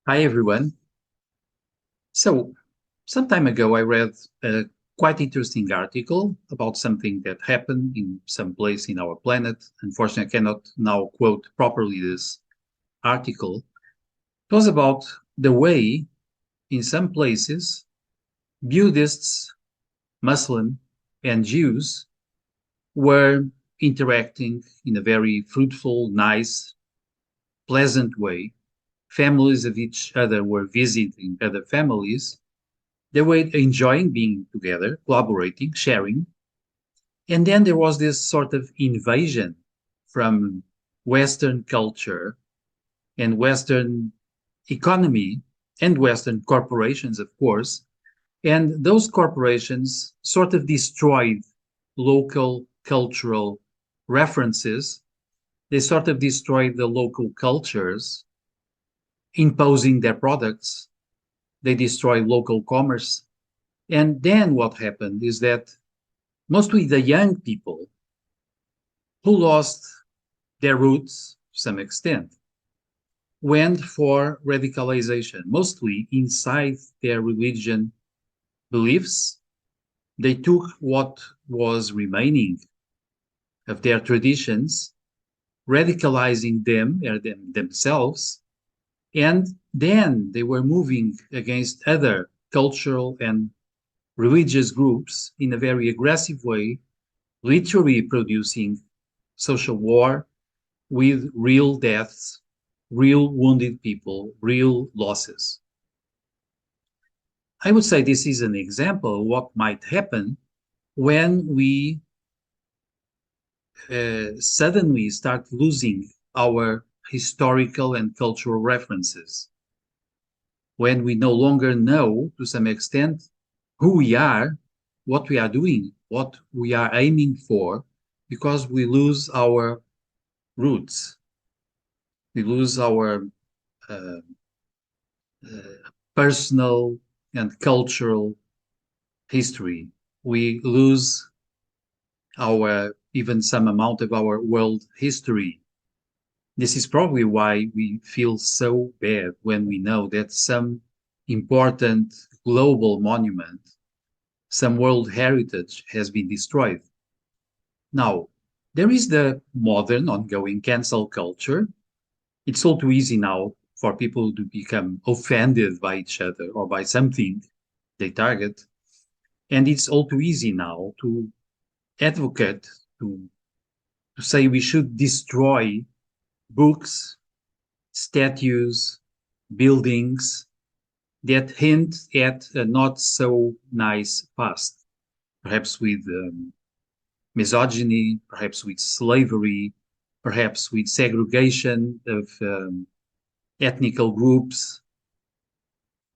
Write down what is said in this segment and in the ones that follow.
Hi, everyone. So, some time ago, I read a quite interesting article about something that happened in some place in our planet. Unfortunately, I cannot now quote properly this article. It was about the way, in some places, Buddhists, Muslim, and Jews were interacting in a very fruitful, nice, pleasant way. Families of each other were visiting other families. They were enjoying being together, collaborating, sharing. And then there was this sort of invasion from Western culture and Western economy and Western corporations, of course. And those corporations sort of destroyed local cultural references. They sort of destroyed the local cultures, imposing their products. They destroyed local commerce. And then what happened is that mostly the young people who lost their roots to some extent went for radicalization, mostly inside their religion beliefs. They took what was remaining of their traditions, radicalizing them or themselves, and then they were moving against other cultural and religious groups in a very aggressive way, literally producing social war with real deaths, real wounded people, real losses. I would say this is an example of what might happen when we suddenly start losing our historical and cultural references, when we no longer know to some extent who we are, what we are doing, what we are aiming for, because we lose our roots, we lose our uh, personal and cultural history. We lose our even some amount of our world history. This is probably why we feel so bad when we know that some important global monument, some world heritage has been destroyed. Now, there is the modern ongoing cancel culture. It's all too easy now for people to become offended by each other or by something they target. And it's all too easy now to advocate, to, to say we should destroy books, statues, buildings that hint at a not so nice past, perhaps with misogyny, perhaps with slavery, perhaps with segregation of ethnical groups,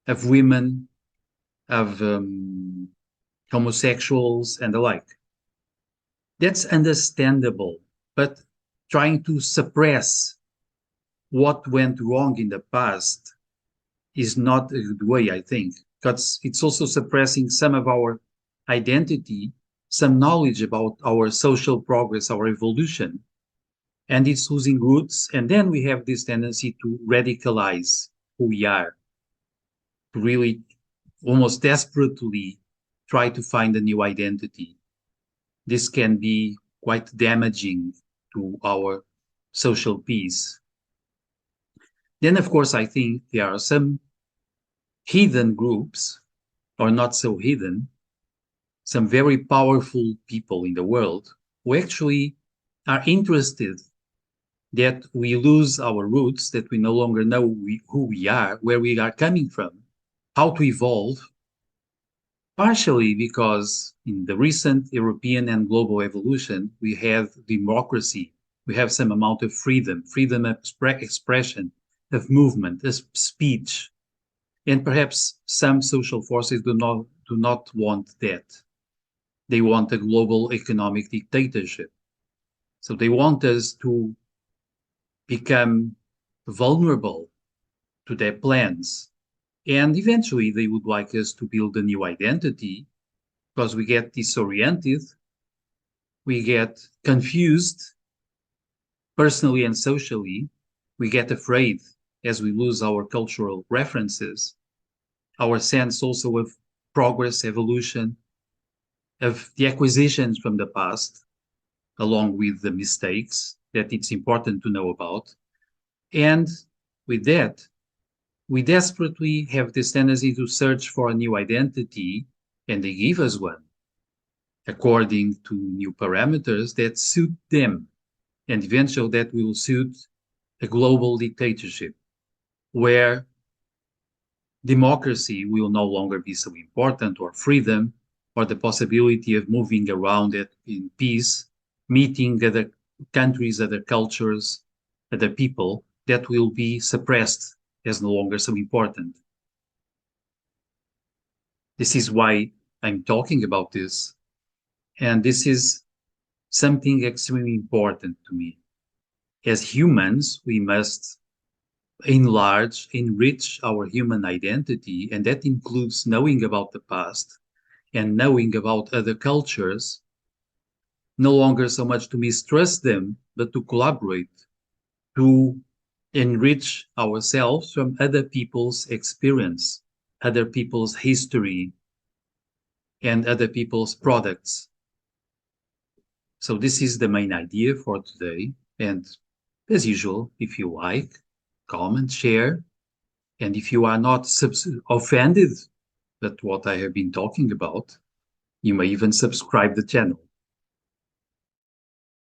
of women, of homosexuals, and the like. That's understandable, but trying to suppress what went wrong in the past is not a good way, I think, because it's also suppressing some of our identity, some knowledge about our social progress, our evolution, and it's losing roots. And then we have this tendency to radicalize who we are, to really almost desperately try to find a new identity. This can be quite damaging to our social peace. Then, of course, I think there are some hidden groups, or not so hidden, some very powerful people in the world who actually are interested that we lose our roots, that we no longer know who we are, where we are coming from, how to evolve, partially because in the recent European and global evolution, we have democracy, we have some amount of freedom, freedom of expression, of movement, of speech, and perhaps some social forces do not want that. They want a global economic dictatorship. So they want us to become vulnerable to their plans. And eventually, they would like us to build a new identity because we get disoriented, we get confused personally and socially, we get afraid as we lose our cultural references, our sense also of progress, evolution, of the acquisitions from the past, along with the mistakes that it's important to know about. And with that, we desperately have this tendency to search for a new identity, and they give us one according to new parameters that suit them, and eventually that will suit a global dictatorship where democracy will no longer be so important, or freedom, or the possibility of moving around it in peace, meeting other countries, other cultures, other people, that will be suppressed as no longer so important. This is why I'm talking about this. And this is something extremely important to me. As humans, we must enrich our human identity, and that includes knowing about the past and knowing about other cultures, no longer so much to mistrust them, but to collaborate, to enrich ourselves from other people's experience, other people's history, and other people's products. So this is the main idea for today. And as usual, if you like, comment, share. And if you are not offended at what I have been talking about, you may even subscribe the channel.